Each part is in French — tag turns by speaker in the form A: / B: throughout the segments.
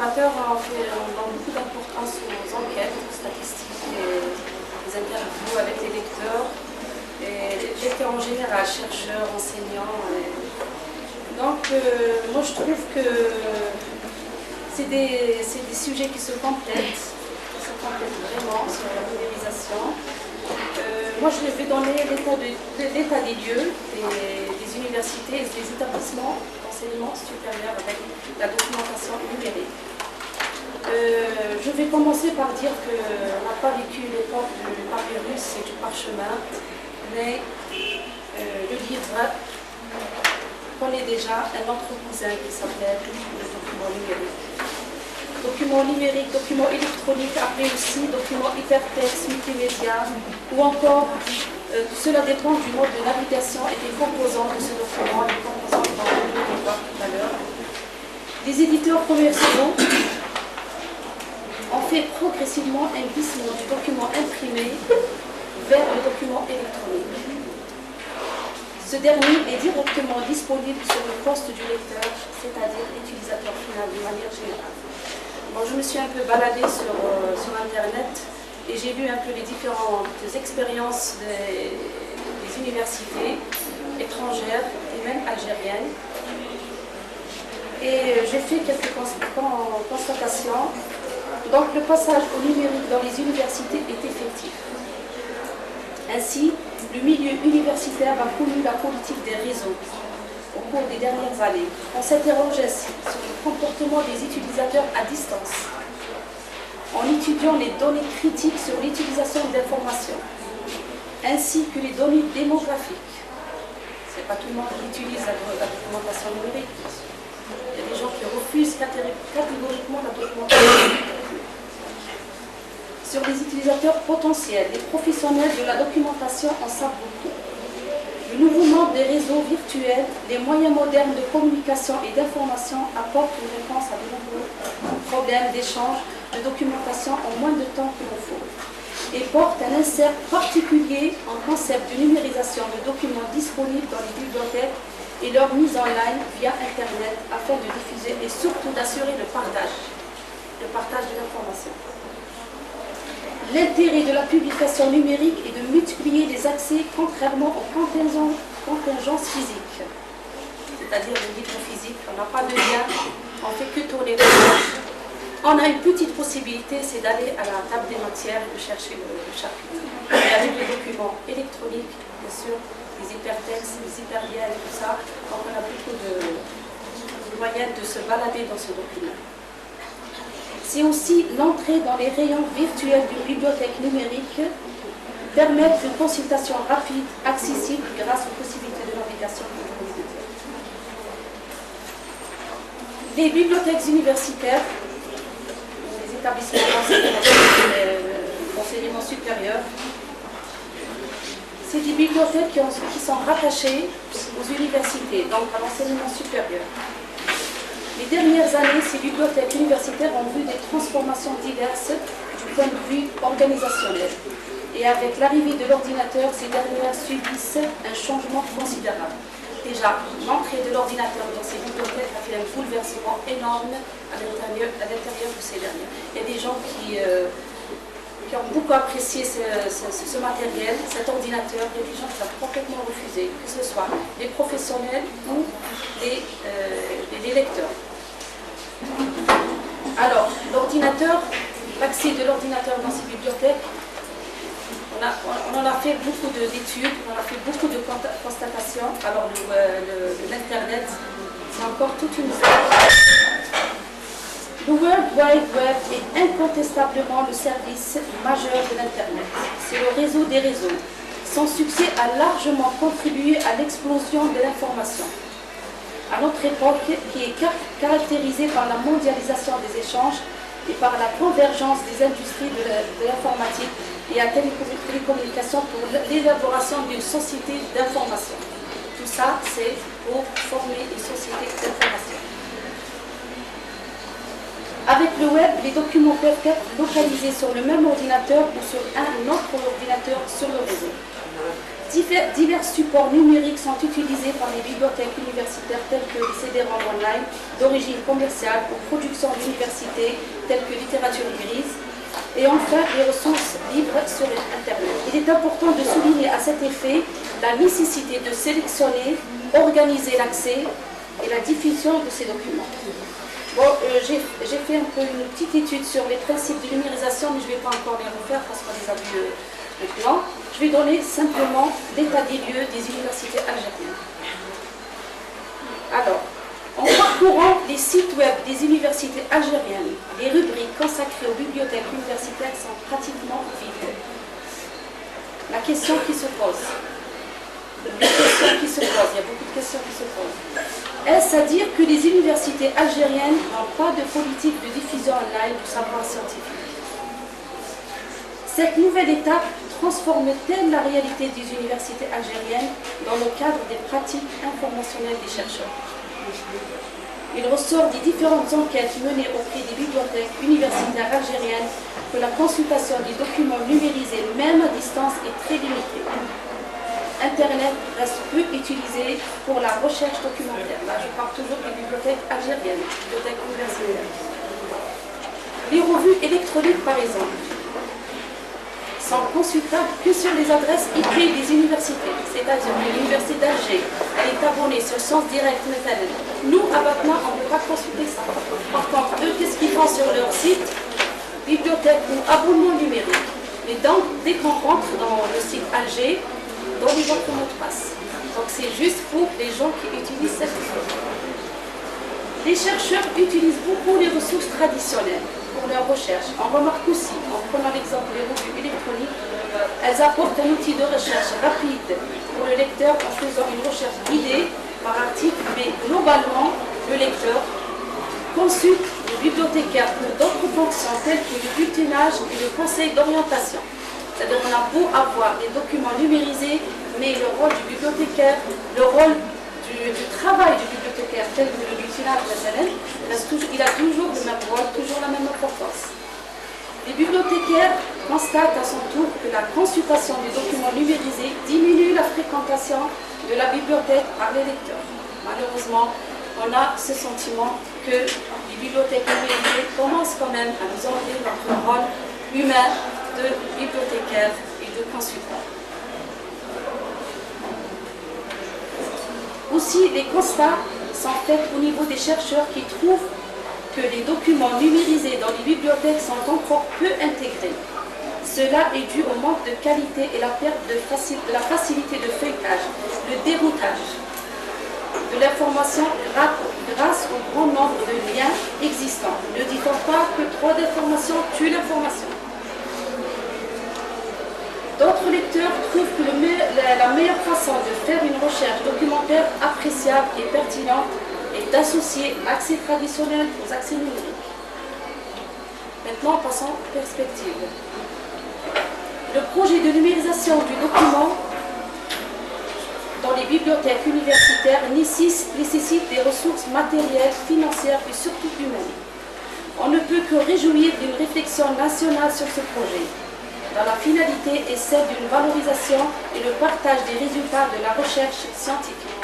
A: observateurs donnent beaucoup d'importance aux enquêtes, aux statistiques, aux interviews avec les lecteurs, et les lecteurs en général, chercheurs, enseignants. Donc, moi je trouve que c'est des sujets qui se complètent vraiment sur la numérisation. Moi je vais donner l'état des lieux des universités et des établissements d'enseignement supérieur avec la documentation numérique. Je vais commencer par dire qu'on n'a pas vécu l'époque du papyrus et du parchemin, mais le livre connaît déjà un autre cousin qui s'appelle le document numérique. Document numérique, document électronique, appelé aussi document hypertexte, multimédia, ou encore, cela dépend du mode de navigation et des composants de ce document, les composants qu'on va voir tout à l'heure. Les éditeurs commerciaux ont fait progressivement un glissement du document imprimé vers le document électronique. Ce dernier est directement disponible sur le poste du lecteur, c'est-à-dire l'utilisateur final de manière générale. Bon, je me suis un peu baladée sur Internet et j'ai lu un peu les différentes expériences des universités étrangères et même algériennes. Et j'ai fait quelques constatations. Donc le passage au numérique dans les universités est effectif. Ainsi, le milieu universitaire a connu la politique des réseaux au cours des dernières années. On s'interroge ainsi sur le comportement des utilisateurs à distance, en étudiant les données critiques sur l'utilisation d'informations, ainsi que les données démographiques. Ce n'est pas tout le monde qui utilise la documentation numérique. Il y a des gens qui refusent catégoriquement la documentation numérique. Sur les utilisateurs potentiels, les professionnels de la documentation en savent beaucoup. Le nouveau monde des réseaux virtuels, les moyens modernes de communication et d'information apportent une réponse à de nombreux problèmes d'échange de documentation en moins de temps qu'il nous faut et portent un insert particulier en concept de numérisation de documents disponibles dans les bibliothèques et leur mise en ligne via Internet afin de diffuser et surtout d'assurer le partage de l'information. L'intérêt de la publication numérique est de multiplier les accès contrairement aux contingences physiques. C'est-à-dire le livre physique, on n'a pas de lien, on ne fait que tourner le page. On a une petite possibilité, c'est d'aller à la table des matières et de chercher le chapitre. Et avec les documents électroniques, bien sûr, les hypertextes, les hyperliens et tout ça, donc on a beaucoup de moyens de se balader dans ce document. C'est aussi l'entrée dans les rayons virtuels d'une bibliothèque numérique, permettre une consultation rapide, accessible grâce aux possibilités de navigation de l'université. Les bibliothèques universitaires, les établissements d'enseignement supérieur, c'est des bibliothèques qui sont rattachées aux universités, donc à l'enseignement supérieur. Les dernières années, ces bibliothèques universitaires ont vu des transformations diverses du point de vue organisationnel. Et avec l'arrivée de l'ordinateur, ces dernières subissent un changement considérable. Déjà, l'entrée de l'ordinateur dans ces bibliothèques a fait un bouleversement énorme à l'intérieur de ces dernières. Il y a des gens qui ont beaucoup apprécié ce matériel, cet ordinateur. Il y a des gens qui l'ont complètement refusé, que ce soit les professionnels ou les lecteurs. Alors, l'ordinateur, l'accès de l'ordinateur dans ces bibliothèques, on en a fait beaucoup d'études, on a fait beaucoup de constatations. Alors, l'Internet, c'est encore toute une histoire. Le World Wide Web est incontestablement le service majeur de l'Internet. C'est le réseau des réseaux. Son succès a largement contribué à l'explosion de l'information. À notre époque, qui est caractérisée par la mondialisation des échanges et par la convergence des industries de l'informatique et la télécommunication pour l'élaboration d'une société d'information. Tout ça, c'est pour former une société d'information. Avec le web, les documents peuvent être localisés sur le même ordinateur ou sur un autre ordinateur sur le réseau. Divers supports numériques sont utilisés par les bibliothèques universitaires tels que les CD-ROM online d'origine commerciale ou production d'université telles que littérature grise. Et enfin, les ressources libres sur Internet. Il est important de souligner à cet effet la nécessité de sélectionner, organiser l'accès et la diffusion de ces documents. Bon, j'ai fait un peu une petite étude sur les principes de numérisation, mais je ne vais pas encore les refaire parce qu'on les a vus maintenant. Je vais donner simplement l'état des lieux des universités algériennes. Alors, en parcourant les sites web des universités algériennes, les rubriques consacrées aux bibliothèques universitaires sont pratiquement vides. La question qui se pose, il y a beaucoup de questions qui se posent. Est-ce à dire que les universités algériennes n'ont pas de politique de diffusion online du savoir scientifique? Cette nouvelle étape transforme-t-elle la réalité des universités algériennes dans le cadre des pratiques informationnelles des chercheurs? Il ressort des différentes enquêtes menées auprès des bibliothèques universitaires algériennes que la consultation des documents numérisés, même à distance, est très limitée. Internet reste peu utilisé pour la recherche documentaire. Là, je parle toujours des bibliothèques algériennes, bibliothèques universitaires. Les revues électroniques, par exemple, sont consultables que sur les adresses IP des universités. C'est-à-dire que l'université d'Alger, elle est abonnée sur Sciences Direct Internet. Nous, à Batna, on ne peut pas consulter ça. Par contre, eux, qu'est-ce qu'ils font sur leur site? Bibliothèque ou abonnement numérique. Mais donc, dès qu'on rentre dans le site Alger, dans les autres mots de passe. Donc c'est juste pour les gens qui utilisent cette méthode. Les chercheurs utilisent beaucoup les ressources traditionnelles pour leurs recherches. On remarque aussi, en prenant l'exemple des revues électroniques, elles apportent un outil de recherche rapide pour le lecteur en faisant une recherche guidée par article, mais globalement, le lecteur consulte le bibliothécaire pour d'autres fonctions telles que le bulletinage et le conseil d'orientation. C'est-à-dire qu'on a beau avoir des documents numérisés, mais le rôle du bibliothécaire, le rôle du travail du bibliothécaire, tel que le bulletinage de il a toujours le même rôle, toujours la même importance. Les bibliothécaires constatent à son tour que la consultation des documents numérisés diminue la fréquentation de la bibliothèque par les lecteurs. Malheureusement, on a ce sentiment que les bibliothèques numérisées commencent quand même à nous enlever notre rôle humain de bibliothécaires et de consultants. Aussi, les constats sont faits au niveau des chercheurs qui trouvent que les documents numérisés dans les bibliothèques sont encore peu intégrés. Cela est dû au manque de qualité et la perte de la facilité de feuilletage, le déroutage de l'information grâce au grand nombre de liens existants. Ne dit-on pas que trop d'informations tue l'information? D'autres lecteurs trouvent que la meilleure façon de faire une recherche documentaire appréciable et pertinente est d'associer accès traditionnel aux accès numériques. Maintenant, passons aux perspectives. Le projet de numérisation du document dans les bibliothèques universitaires nécessite des ressources matérielles, financières et surtout humaines. On ne peut que réjouir d'une réflexion nationale sur ce projet, dont la finalité est celle d'une valorisation et le partage des résultats de la recherche scientifique.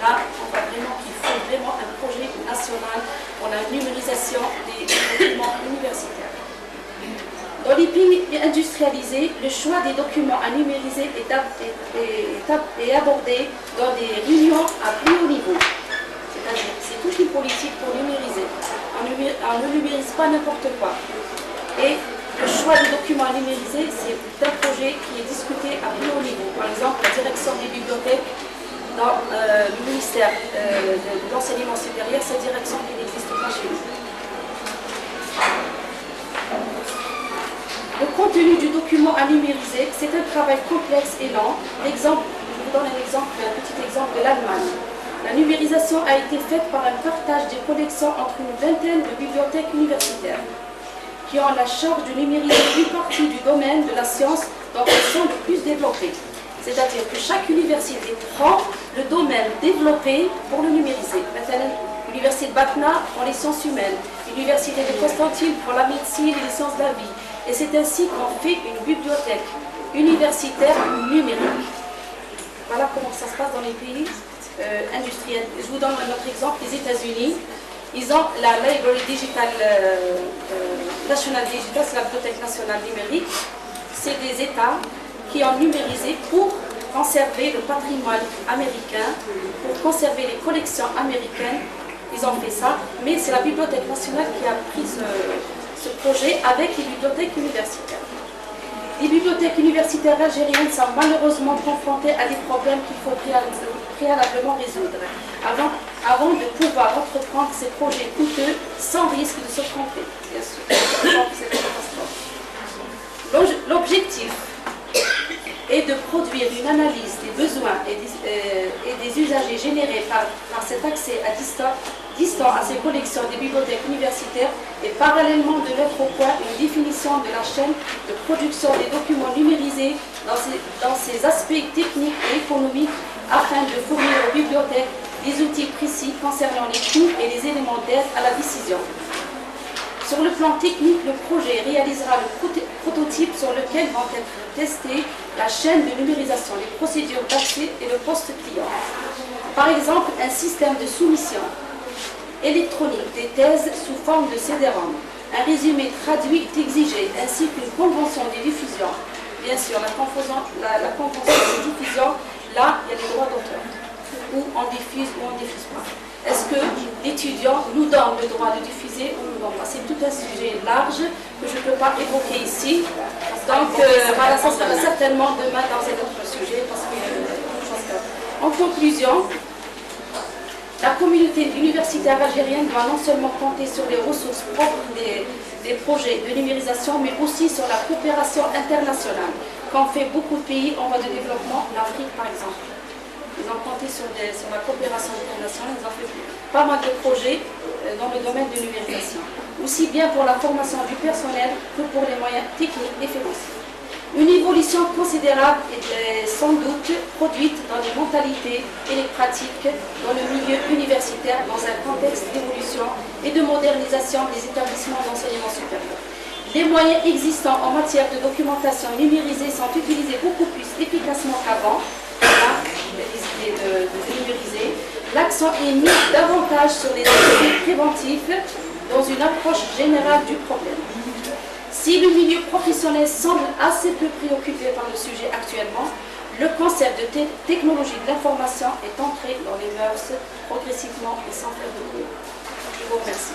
A: Là, on voit vraiment qu'il faut vraiment un projet national pour la numérisation des documents universitaires. Dans les pays industrialisés, le choix des documents à numériser est abordé dans des réunions à plus haut niveau. C'est-à-dire que c'est toute une politique pour numériser. On ne numérise pas n'importe quoi. Et le choix des documents à numériser, c'est un projet qui est discuté à plus haut niveau. Par exemple, la direction des bibliothèques dans le ministère de l'enseignement supérieur, cette direction qui n'existe pas chez nous. Le contenu du document à numériser, c'est un travail complexe et lent. Je vous donne un petit exemple de l'Allemagne. La numérisation a été faite par un partage des collections entre une vingtaine de bibliothèques universitaires qui ont la charge de numériser une partie du domaine de la science dont elles sont le plus développées. C'est-à-dire que chaque université prend le domaine développé pour le numériser. Maintenant, l'université de Batna pour les sciences humaines, l'université de Constantine pour la médecine et les sciences de la vie. Et c'est ainsi qu'on fait une bibliothèque universitaire numérique. Voilà comment ça se passe dans les pays industriels. Je vous donne un autre exemple, les États-Unis. Ils ont la Library Digital, National Digital, c'est la Bibliothèque nationale numérique. C'est des États qui ont numérisé pour conserver le patrimoine américain, pour conserver les collections américaines. Ils ont fait ça, mais c'est la Bibliothèque nationale qui a pris ce projet avec les bibliothèques universitaires. Les bibliothèques universitaires algériennes sont malheureusement confrontées à des problèmes qu'il faut préalablement résoudre avant de pouvoir entreprendre ces projets coûteux sans risque de se tromper. Bien sûr, l'objectif est de produire une analyse des besoins et des usagers générés par cet accès à distant à ces collections des bibliothèques universitaires et parallèlement de mettre au point une définition de la chaîne de production des documents numérisés dans ses aspects techniques et économiques afin de fournir aux bibliothèques des outils précis concernant les coûts et les éléments d'aide à la décision. Sur le plan technique, le projet réalisera le prototype sur lequel vont être testées la chaîne de numérisation, les procédures d'accès et le poste client. Par exemple, un système de soumission électronique des thèses sous forme de CD-ROM. Un résumé traduit est exigé, ainsi qu'une convention de diffusion. Bien sûr, la convention de diffusion, là, il y a les droits d'auteur. Où on diffuse ou on ne diffuse pas. Est-ce que l'étudiant nous donne le droit de diffuser ou non? C'est tout un sujet large que je ne peux pas évoquer ici. Donc, voilà, ça sera certainement demain dans un autre sujet. En conclusion, la communauté universitaire algérienne doit non seulement compter sur les ressources propres des projets de numérisation, mais aussi sur la coopération internationale, qu'ont fait beaucoup de pays en voie de développement, l'Afrique par exemple. Ils ont compté sur la coopération internationale, ils ont fait pas mal de projets dans le domaine de numérisation, aussi bien pour la formation du personnel que pour les moyens techniques et financiers. Une évolution considérable est sans doute produite dans les mentalités et les pratiques dans le milieu universitaire dans un contexte d'évolution et de modernisation des établissements d'enseignement supérieur. Les moyens existants en matière de documentation numérisée sont utilisés beaucoup plus efficacement qu'avant. De numériser. L'accent est mis davantage sur les aspects préventifs dans une approche générale du problème. Si le milieu professionnel semble assez peu préoccupé par le sujet actuellement, le concept de technologie de l'information est entré dans les mœurs progressivement et sans faire de bruit. Je vous remercie.